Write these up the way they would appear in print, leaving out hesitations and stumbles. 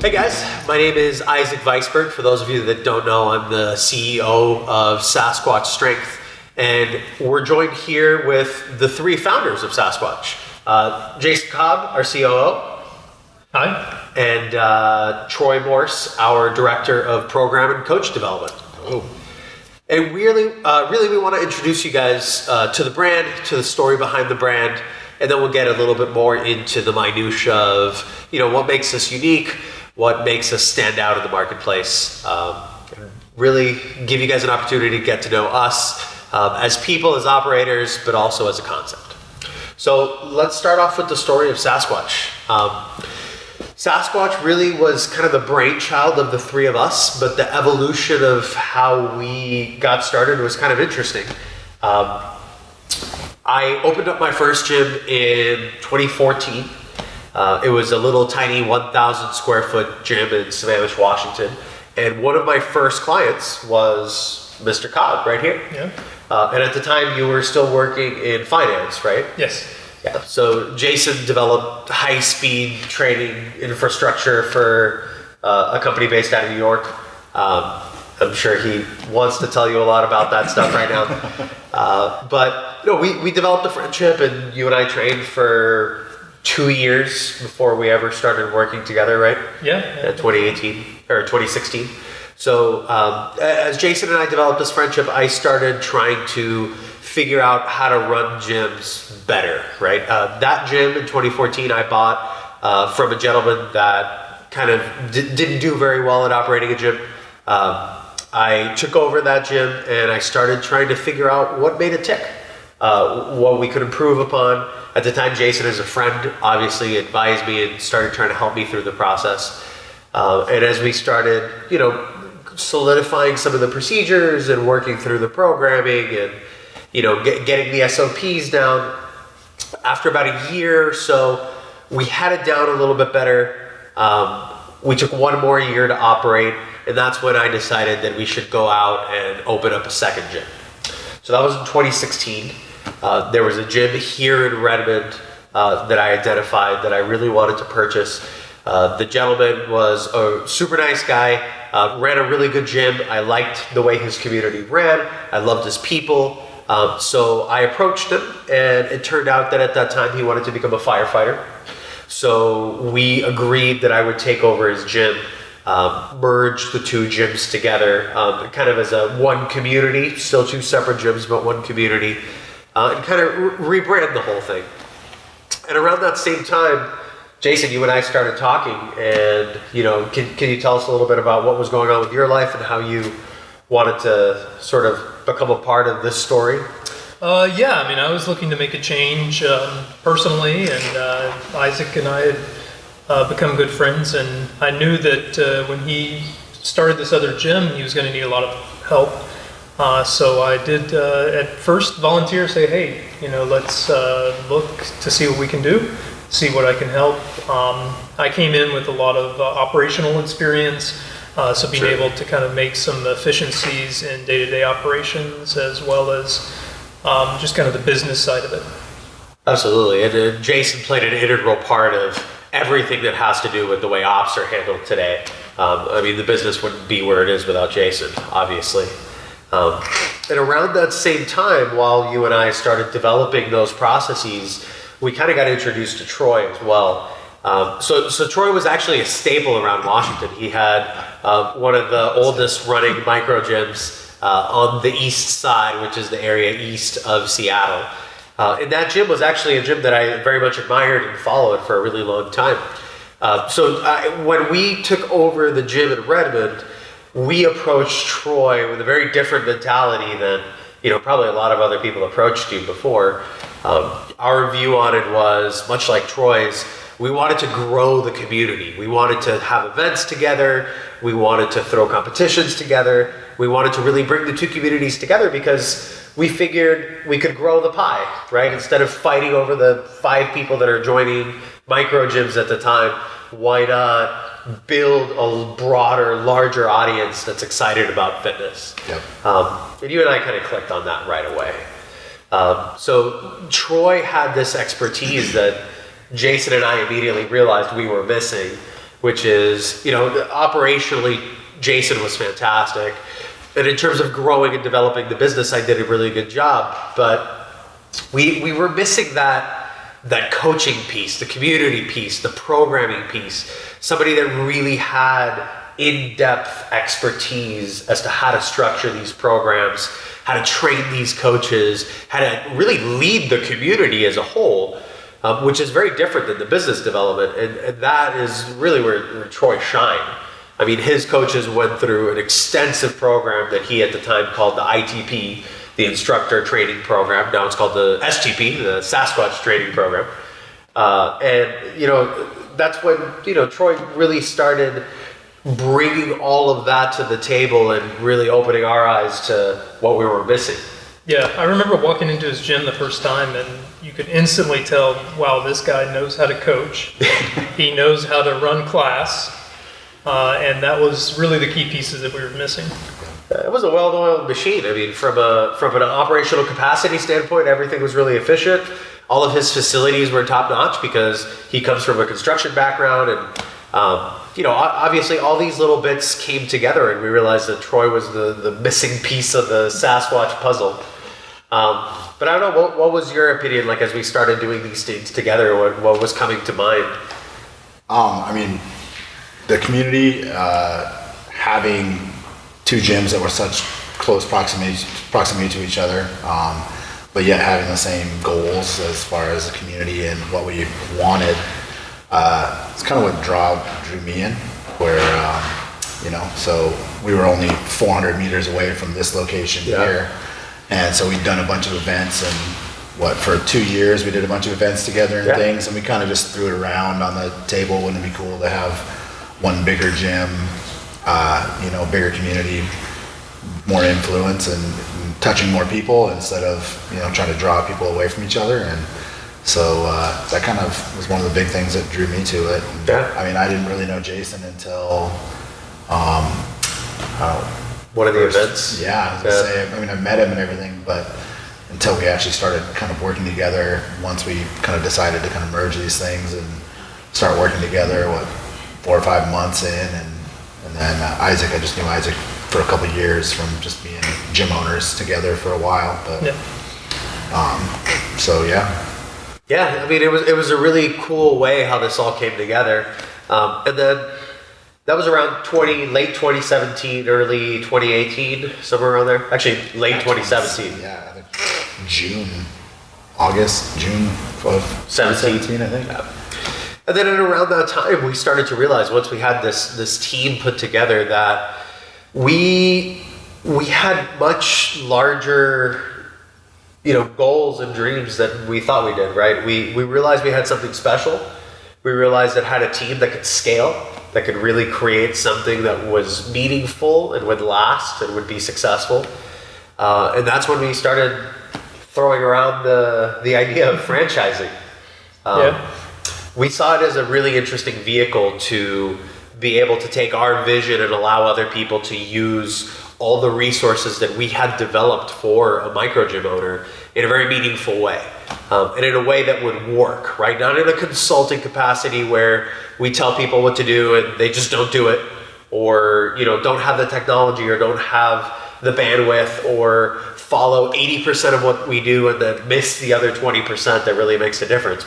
Hey guys, my name is Isaac Weisberg. For those of you that don't know, I'm the CEO of Sasquatch Strength, and we're joined here with the three founders of Sasquatch. Jason Cobb, our COO. Hi. And Troy Morse, our Director of Program and Coach Development. Oh. And really we want to introduce you guys to the brand, to the story behind the brand, and then we'll get a little bit more into the minutia of, what makes us unique, what makes us stand out in the marketplace, and really give you guys an opportunity to get to know us as people, as operators, but also as a concept. So let's start off with the story of Sasquatch. Sasquatch really was kind of the brainchild of the three of us, but the evolution of how we got started was kind of interesting. I opened up my first gym in 2014. It was a little tiny 1,000 square foot gym in Sammamish, Washington. And one of my first clients was Mr. Cobb right here. Yeah. And at the time you were still working in finance, right? Yes. Yeah. So Jason developed high-speed training infrastructure for a company based out of New York. I'm sure he wants to tell you a lot about that stuff right now. But we developed a friendship, and you and I trained for 2 years before we ever started working together, right? Yeah. 2018 or 2016. So as Jason and I developed this friendship, I started trying to figure out how to run gyms better, right? That gym in 2014 I bought from a gentleman that kind of didn't do very well at operating a gym. I took over that gym and I started trying to figure out what made it tick, what we could improve upon. At the time, Jason, as a friend, obviously advised me and started trying to help me through the process. And as we started, solidifying some of the procedures and working through the programming and, getting the SOPs down, after about a year or so, we had it down a little bit better. We took one more year to operate, and that's when I decided that we should go out and open up a second gym. So that was in 2016. There was a gym here in Redmond that I identified that I really wanted to purchase. The gentleman was a super nice guy, ran a really good gym. I liked the way his community ran. I loved his people. So I approached him, and it turned out that at that time he wanted to become a firefighter. So we agreed that I would take over his gym, merge the two gyms together, kind of as a one community, still two separate gyms, but one community, and kind of rebrand the whole thing. And around that same time, Jason, you and I started talking, and can you tell us a little bit about what was going on with your life and how you wanted to sort of become a part of this story? I was looking to make a change personally, and Isaac and I had become good friends, and I knew that when he started this other gym, he was going to need a lot of help. So I did at first volunteer, say, hey, let's look to see what we can do, see what I can help. I came in with a lot of operational experience, so being able to kind of make some efficiencies in day-to-day operations, as well as just kind of the business side of it. Absolutely, and Jason played an integral part of everything that has to do with the way ops are handled today. The business wouldn't be where it is without Jason, obviously. And around that same time, while you and I started developing those processes, we kind of got introduced to Troy as well. So Troy was actually a staple around Washington. He had one of the oldest running micro gyms on the east side, which is the area east of Seattle. And that gym was actually a gym that I very much admired and followed for a really long time. When we took over the gym in Redmond, we approached Troy with a very different mentality than probably a lot of other people approached you before. Our view on it was much like Troy's. We wanted to grow the community. We wanted to have events together. We wanted to throw competitions together. We wanted to really bring the two communities together because we figured we could grow the pie, right? Instead of fighting over the 5 people that are joining micro gyms at the time, why not build a broader, larger audience that's excited about fitness? Yep. And you and I kind of clicked on that right away. So Troy had this expertise that Jason and I immediately realized we were missing, which is, operationally, Jason was fantastic. And in terms of growing and developing the business, I did a really good job. But we were missing that coaching piece, the community piece, the programming piece, somebody that really had in-depth expertise as to how to structure these programs, how to train these coaches, how to really lead the community as a whole, which is very different than the business development. And that is really where Troy shined. I mean, his coaches went through an extensive program that he at the time called the ITP, the Instructor Training Program. Now it's called the STP, the Sasquatch Training Program. That's when, Troy really started bringing all of that to the table and really opening our eyes to what we were missing. Yeah, I remember walking into his gym the first time, and you could instantly tell, wow, this guy knows how to coach. He knows how to run class. And that was really the key pieces that we were missing. It was a well-oiled machine. I mean, from an operational capacity standpoint, everything was really efficient. All of his facilities were top-notch because he comes from a construction background, and obviously all these little bits came together, and we realized that Troy was the missing piece of the Sasquatch puzzle. But I don't know, what was your opinion like as we started doing these things together? What was coming to mind? The community, having two gyms that were such close proximity to each other, but yet having the same goals as far as the community and what we wanted, it's kind of what drew me in, where, so we were only 400 meters away from this location here. And so we'd done a bunch of events, and for 2 years we did a bunch of events together and things, and we kind of just threw it around on the table. Wouldn't it be cool to have one bigger gym, bigger community, more influence, and touching more people instead of, trying to draw people away from each other. And so that kind of was one of the big things that drew me to it. And, I didn't really know Jason until one of the events. Yeah, I was gonna say, I met him and everything, but until we actually started kind of working together, once we kind of decided to kind of merge these things and start working together, 4 or 5 months in, and then Isaac, I just knew Isaac for a couple of years from just being gym owners together for a while, but Yeah, it was a really cool way how this all came together, and then that was around late 2017, early 2018, somewhere around there. Actually, late 2017. Yeah, I think June of 2017, I think. Yeah. And then at around that time, we started to realize, once we had this team put together, that we had much larger, goals and dreams than we thought we did, right? We realized we had something special. We realized that had a team that could scale, that could really create something that was meaningful and would last and would be successful. And that's when we started throwing around the idea of franchising. We saw it as a really interesting vehicle to be able to take our vision and allow other people to use all the resources that we had developed for a micro gym owner in a very meaningful way. And in a way that would work, right? Not in a consulting capacity where we tell people what to do and they just don't do it, or don't have the technology, or don't have the bandwidth, or follow 80% of what we do and then miss the other 20% that really makes a difference.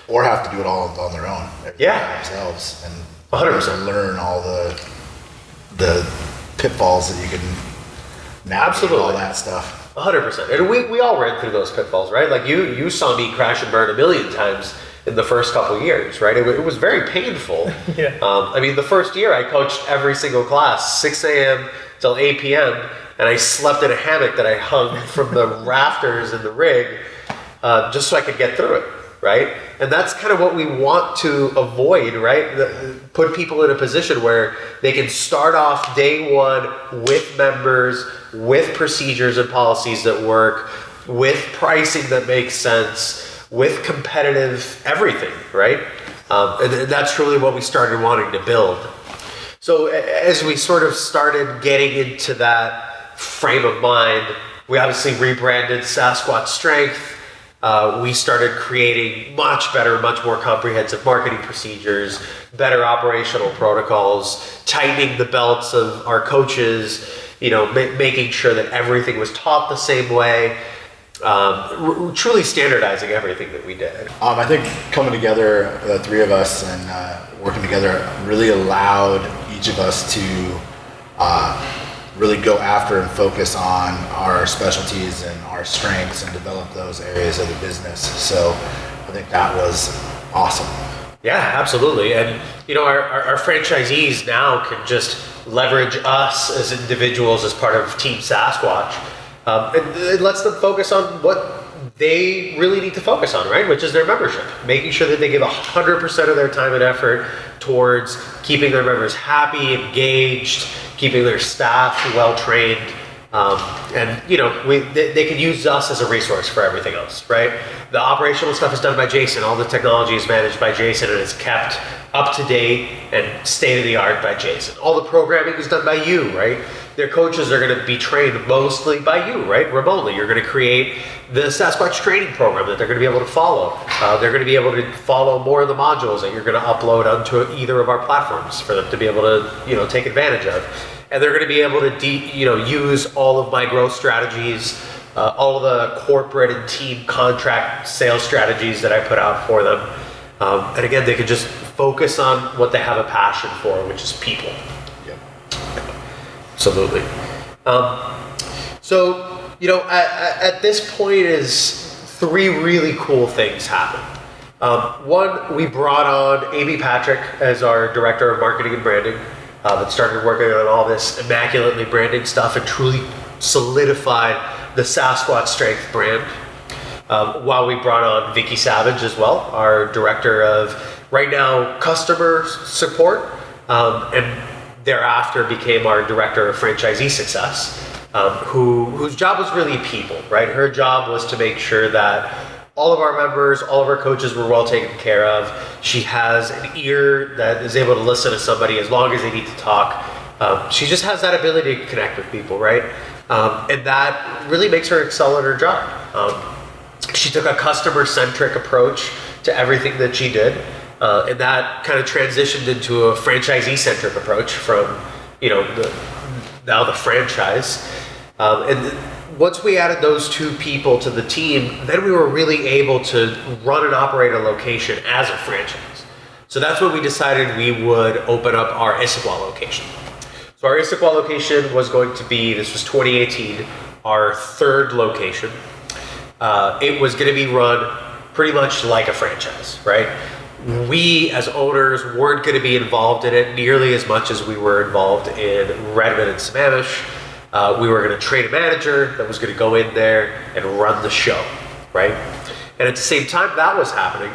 Or have to do it all on their own, themselves, and 100% learn all the pitfalls that you can navigate, all that stuff. 100%. And we all ran through those pitfalls, right? Like you saw me crash and burn a million times in the first couple of years, right? It was very painful. The first year I coached every single class, 6 a.m. till 8 p.m., and I slept in a hammock that I hung from the rafters in the rig just so I could get through it, right? And that's kind of what we want to avoid, right? Put people in a position where they can start off day one with members, with procedures and policies that work, with pricing that makes sense, with competitive everything, right? And that's really what we started wanting to build. So as we sort of started getting into that frame of mind, we obviously rebranded Sasquatch Strength. we started creating much better, much more comprehensive marketing procedures, better operational protocols, tightening the belts of our coaches, making sure that everything was taught the same way, truly standardizing everything that we did. I think coming together, the three of us, and working together really allowed each of us to really go after and focus on our specialties and our strengths and develop those areas of the business. So I think that was awesome. Yeah, absolutely. And our franchisees now can just leverage us as individuals as part of Team Sasquatch. It lets them focus on what they really need to focus on, right? Which is their membership. Making sure that they give 100% of their time and effort towards keeping their members happy, engaged, keeping their staff well trained, and they can use us as a resource for everything else, right? The operational stuff is done by Jason. All the technology is managed by Jason and is kept up to date and state of the art by Jason. All the programming is done by you, right? Their coaches are going to be trained mostly by you, right? Remotely. You're going to create the Sasquatch training program that they're going to be able to follow. They're going to be able to follow more of the modules that you're going to upload onto either of our platforms for them to be able to, take advantage of. And they're going to be able to, use all of my growth strategies, all of the corporate and team contract sales strategies that I put out for them. And again, they can just focus on what they have a passion for, which is people. Yep. Absolutely. At this point is three really cool things happen. One, we brought on Amy Patrick as our director of marketing and branding, that started working on all this immaculately branding stuff and truly solidified the Sasquatch Strength brand. While we brought on Vicky Savage as well, our director of, right now, customer support, and thereafter became our director of franchisee success, whose job was really people, right? Her job was to make sure that all of our members, all of our coaches were well taken care of. She has an ear that is able to listen to somebody as long as they need to talk. She just has that ability to connect with people, right? And that really makes her excel at her job. She took a customer-centric approach to everything that she did, and that kind of transitioned into a franchisee-centric approach from, now the franchise. And once we added those two people to the team, then we were really able to run and operate a location as a franchise. So that's when we decided we would open up our Issaquah location. So our Issaquah location was going to be, this was 2018, our third location. It was going to be run pretty much like a franchise, right? We as owners weren't going to be involved in it nearly as much as we were involved in Redmond and Sammamish. We were going to train a manager that was going to go in there and run the show, right? And at the same time that was happening,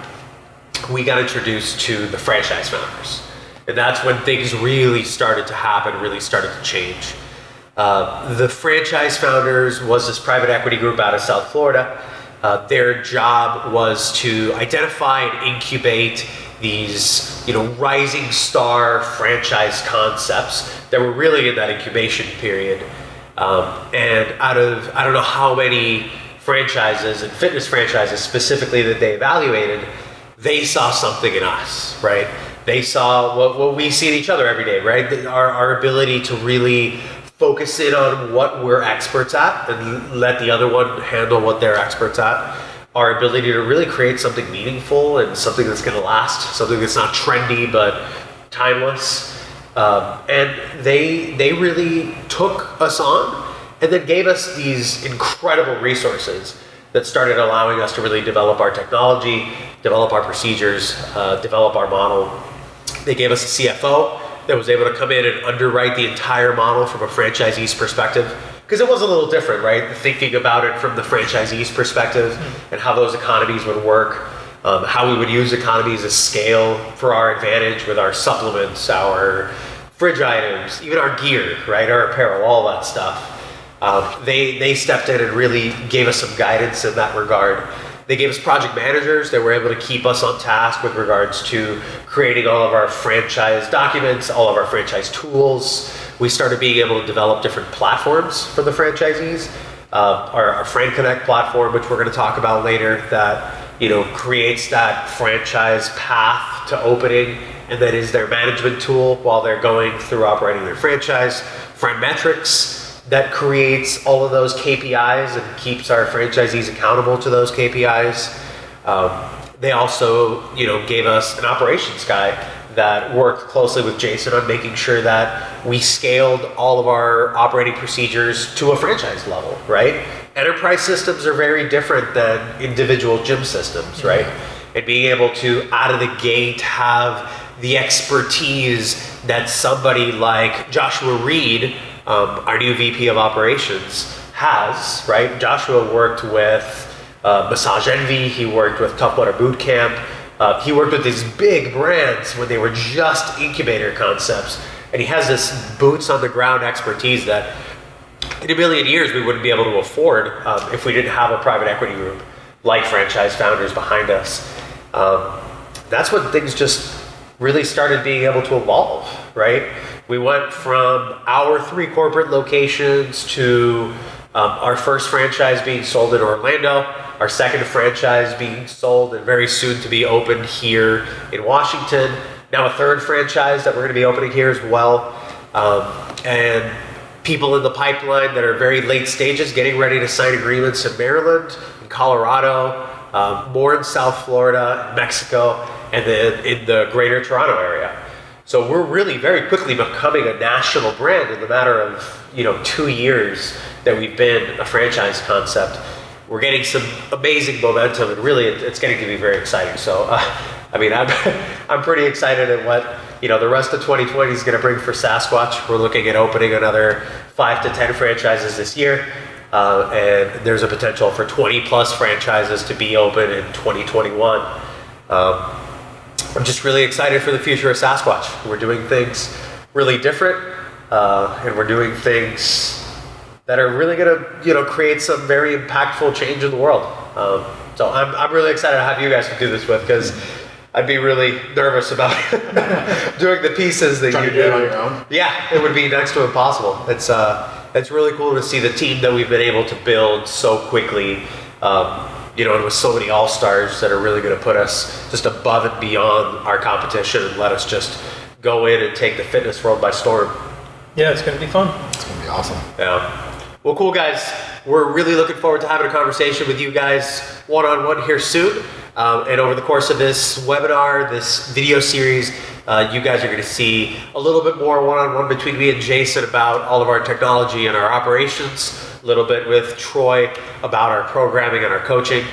we got introduced to the franchise founders. And that's when things really started to happen, really started to change. The franchise founders was this private equity group out of South Florida. Their job was to identify and incubate these, rising star franchise concepts that were really in that incubation period. And out of, I don't know how many franchises and fitness franchises specifically that they evaluated, they saw something in us, right? They saw what we see in each other every day, right? Our ability to really focus in on what we're experts at and let the other one handle what they're experts at. Our ability to really create something meaningful and something that's going to last, something that's not trendy but timeless. And they really took us on and then gave us these incredible resources that started allowing us to really develop our technology, develop our procedures, develop our model. They gave us a CFO that was able to come in and underwrite the entire model from a franchisee's perspective. Because it was a little different, right? Thinking about it from the franchisee's perspective and how those economies would work, how we would use economies as scale for our advantage with our supplements, our fridge items, even our gear, right? Our apparel, all that stuff. They stepped in and really gave us some guidance in that regard. They gave us project managers that were able to keep us on task with regards to creating all of our franchise documents, all of our franchise tools. We started being able to develop different platforms for the franchisees. our Friend Connect platform, which we're going to talk about later, that creates that franchise path to opening, and that is their management tool while they're going through operating their franchise. Friend Metrics, that creates all of those KPIs and keeps our franchisees accountable to those KPIs. They also, gave us an operations guy that worked closely with Jason on making sure that we scaled all of our operating procedures to a franchise level, right? Enterprise systems are very different than individual gym systems, right? And being able to, out of the gate, have the expertise that somebody like Joshua Reed, our new VP of Operations, has, right? Joshua worked with Massage Envy, he worked with Tough Mudder Boot Camp, he worked with these big brands when they were just incubator concepts, and he has this boots on the ground expertise that in a million years we wouldn't be able to afford if we didn't have a private equity group like Franchise Founders behind us. That's when things just really started being able to evolve, right? We went from our 3 corporate locations to our first franchise being sold in Orlando, our second franchise being sold and very soon to be opened here in Washington. Now a third franchise that we're going to be opening here as well. And people in the pipeline that are very late stages, getting ready to sign agreements in Maryland, in Colorado, more in South Florida, Mexico, and then in the greater Toronto area. So we're really very quickly becoming a national brand in the matter of 2 years that we've been a franchise concept. We're getting some amazing momentum, and really it's getting to be very exciting. So, I'm pretty excited at what the rest of 2020 is going to bring for Sasquatch. We're looking at opening another 5 to 10 franchises this year, and there's a potential for 20 plus franchises to be open in 2021. I'm just really excited for the future of Sasquatch. We're doing things really different, and we're doing things that are really going to create some very impactful change in the world. So I'm really excited to have you guys to do this with, because I'd be really nervous about doing the pieces that you do. It on your own? Yeah, it would be next to impossible. It's really cool to see the team that we've been able to build so quickly. And with so many all-stars that are really going to put us just above and beyond our competition and let us just go in and take the fitness world by storm. Yeah, it's going to be fun. It's going to be awesome. Yeah. Well, cool, guys. We're really looking forward to having a conversation with you guys one-on-one here soon. And over the course of this webinar, this video series, you guys are going to see a little bit more one-on-one between me and Jason about all of our technology and our operations, a little bit with Troy about our programming and our coaching,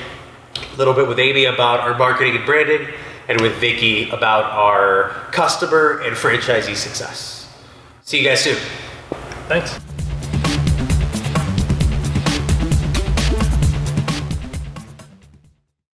a little bit with Amy about our marketing and branding, and with Vicky about our customer and franchisee success. See you guys soon. Thanks.